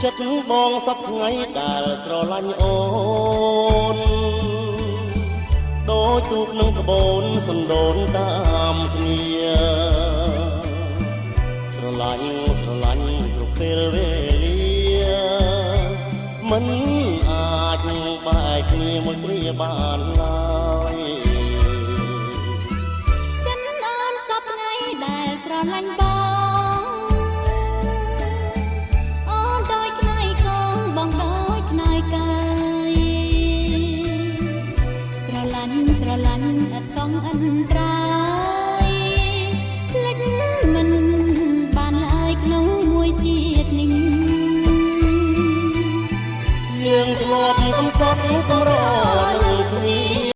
ចិត្តបងសពថ្ងៃដែលស្រឡាញ់អូនដូចទូកនឹងក្បូនសណ្ដូនតាមគ្នាស្រឡាញ់គ្រប់ពេលវេលាមិនអាចបែកគ្នាមួយគ្រាបានឡើយចិត្តអូនសពថ្ងៃដែលស្រឡាញ់បងស្រឡាញ់អត់កងអន្តរា